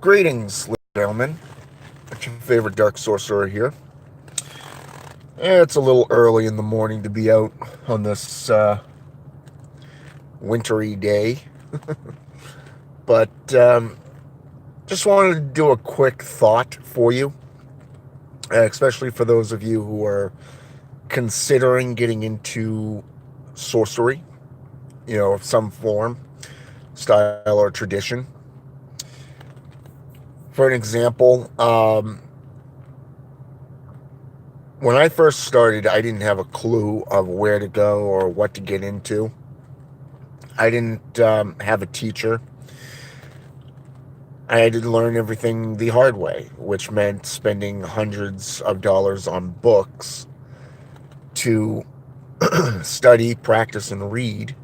Greetings, ladies and gentlemen. It's your favorite dark sorcerer here. It's a little early in the morning to be out on this wintry day, but just wanted to do a quick thought for you, especially for those of you who are considering getting into sorcery, of some form, style, or tradition. For an example, when I first started, I didn't have a clue of where to go or what to get into. I didn't have a teacher. I had to learn everything the hard way, which meant spending hundreds of dollars on books to study, practice, and read.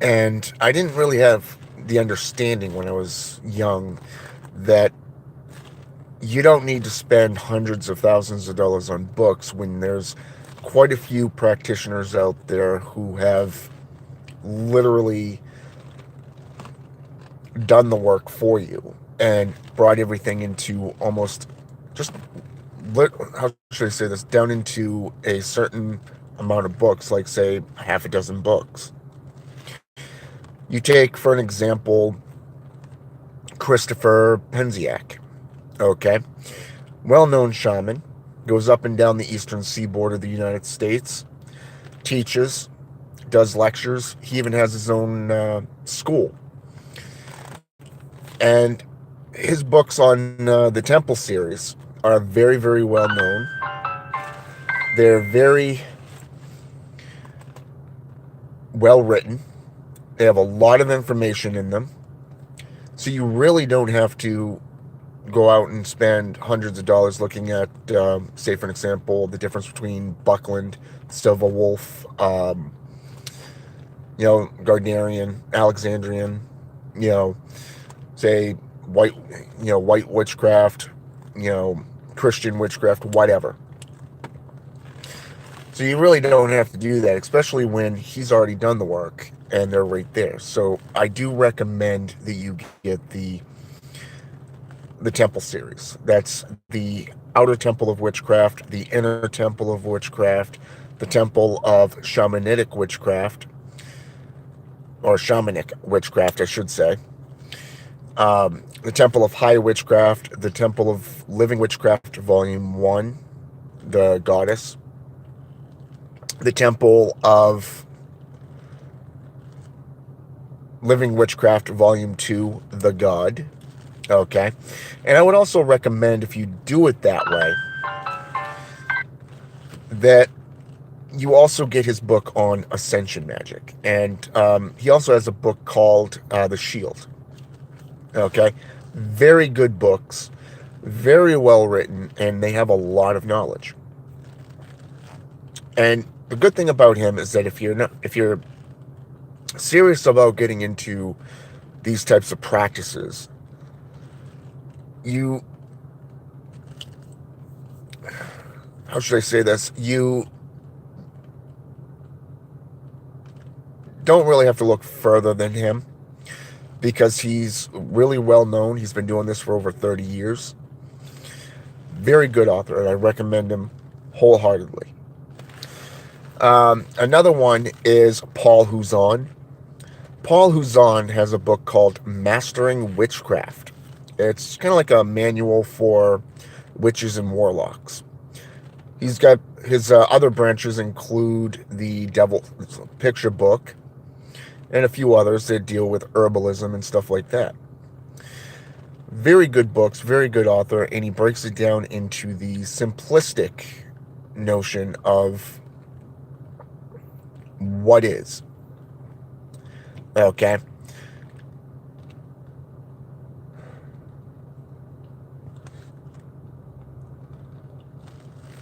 And I didn't really have the understanding when I was young that you don't need to spend hundreds of thousands of dollars on books when there's quite a few practitioners out there who have literally done the work for you and brought everything into almost just, how should I say this, down into a certain amount of books, like say half a dozen books. You take, for an example, Christopher Penziak, okay? Well-known shaman, goes up and down the eastern seaboard of the United States, teaches, does lectures. He even has his own school. And his books on the Temple series are very, very well known. They're very well written. They have a lot of information in them. So you really don't have to go out and spend hundreds of dollars looking at, say, for an example, the difference between Buckland, Silver Wolf, Gardnerian, Alexandrian, say white witchcraft, Christian witchcraft, whatever. So you really don't have to do that, especially when he's already done the work and they're right there. So I do recommend that you get the Temple series. That's the Outer Temple of Witchcraft, the Inner Temple of Witchcraft, the Temple of Shamanic Witchcraft, or Shamanic Witchcraft, I should say. The Temple of High Witchcraft, the Temple of Living Witchcraft, Volume 1, the Goddess, the Temple of Living Witchcraft, Volume 2, the God. Okay. And I would also recommend, if you do it that way, that you also get his book on Ascension Magic. And he also has a book called The Shield. Okay. Very good books, very well written, and they have a lot of knowledge. And the good thing about him is that if you're serious about getting into these types of practices, how should I say this? You don't really have to look further than him, because he's really well known. He's been doing this for over 30 years. Very good author, and I recommend him wholeheartedly. Another one is Paul Huzon. Paul Huzon has a book called Mastering Witchcraft. It's kind of like a manual for witches and warlocks. He's got his other branches include the Devil Picture book and a few others that deal with herbalism and stuff like that. Very good books, very good author, and he breaks it down into the simplistic notion of what is. Okay.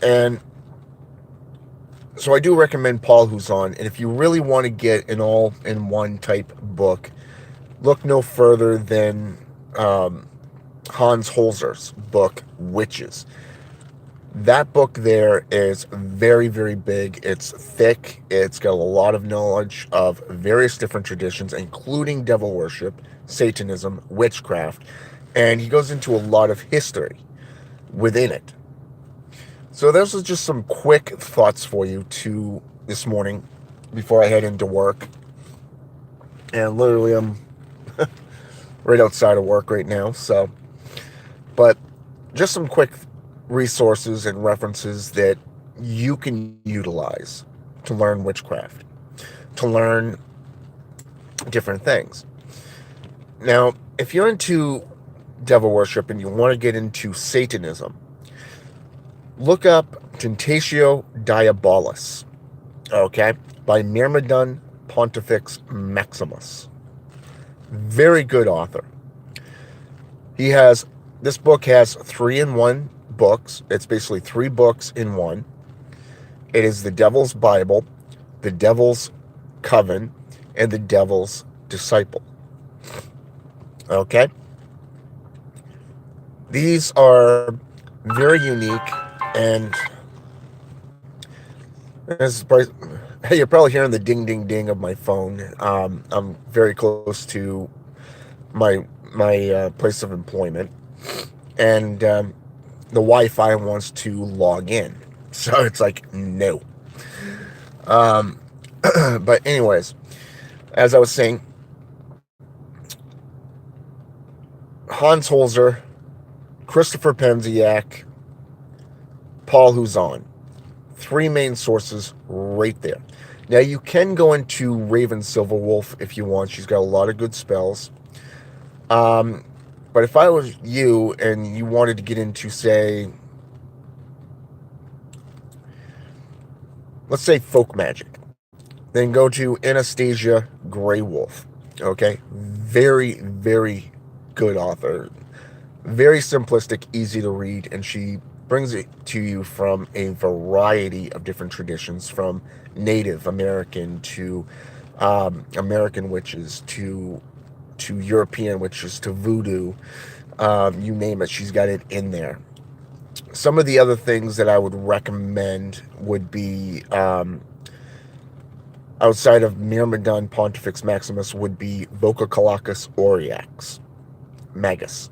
And so I do recommend Paul Huzon. And if you really want to get an all-in-one type book, look no further than Hans Holzer's book, Witches. That book there is very, very big. It's thick. It's got a lot of knowledge of various different traditions, including devil worship, Satanism, witchcraft, and he goes into a lot of history within it. So those are just some quick thoughts for you to this morning before I head into work. And literally I'm right outside of work right now, but just some quick resources and references that you can utilize to learn witchcraft, to learn different things. Now, if you're into devil worship and you want to get into Satanism, look up Tentatio Diabolis, okay, by Myrmidon Pontifex Maximus. Very good author. This book has 3-in-1 books. It's basically 3 books in one. It is the Devil's Bible, the Devil's Coven, and the Devil's Disciple. Okay? These are very unique, and you're probably hearing the ding ding ding of my phone. I'm very close to my place of employment, and the Wi-Fi wants to log in, so it's like no. But anyways, as I was saying, Hans Holzer, Christopher Penziak, Paul Huzon. 3 main sources right there. Now, you can go into Raven Silverwolf if you want. She's got a lot of good spells. But if I was you and you wanted to get into, say, let's say folk magic, then go to Anastasia Greywolf. Okay? Very, very good author. Very simplistic, easy to read, and she brings it to you from a variety of different traditions, from Native American to American witches to European witches to voodoo, you name it, she's got it in there. Some of the other things that I would recommend would be, outside of Myrmidon Pontifex Maximus, would be Vococalacus Aureax Magus.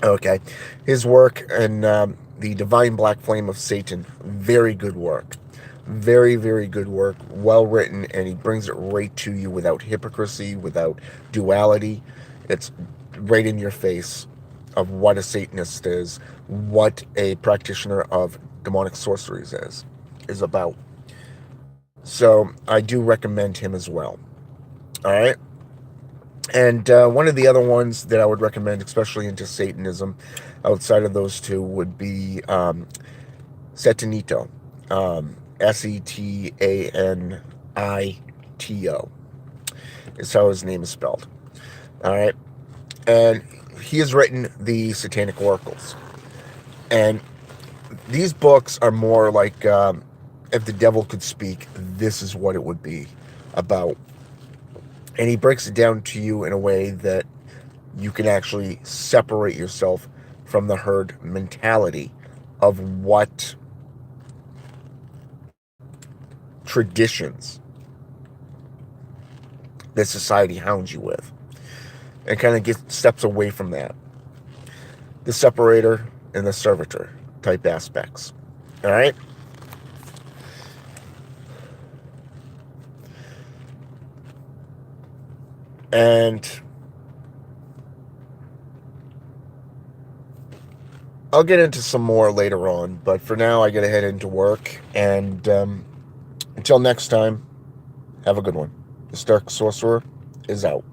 Okay, his work and the Divine Black Flame of Satan, very good work. Very, very good work, well written, and he brings it right to you without hypocrisy, without duality. It's right in your face of what a Satanist is, what a practitioner of demonic sorceries is about. So I do recommend him as well. All right. And one of the other ones that I would recommend, especially into Satanism, outside of those two, would be Setanito. Setanito is how his name is spelled. All right. And he has written the Satanic Oracles. And these books are more like, if the devil could speak, this is what it would be about. And he breaks it down to you in a way that you can actually separate yourself from the herd mentality of what traditions that society hounds you with, and kind of get steps away from that. The separator and the servitor type aspects. All right? And I'll get into some more later on, but for now I gotta head into work, and until next time, have a good one. The Stark Sorcerer is out.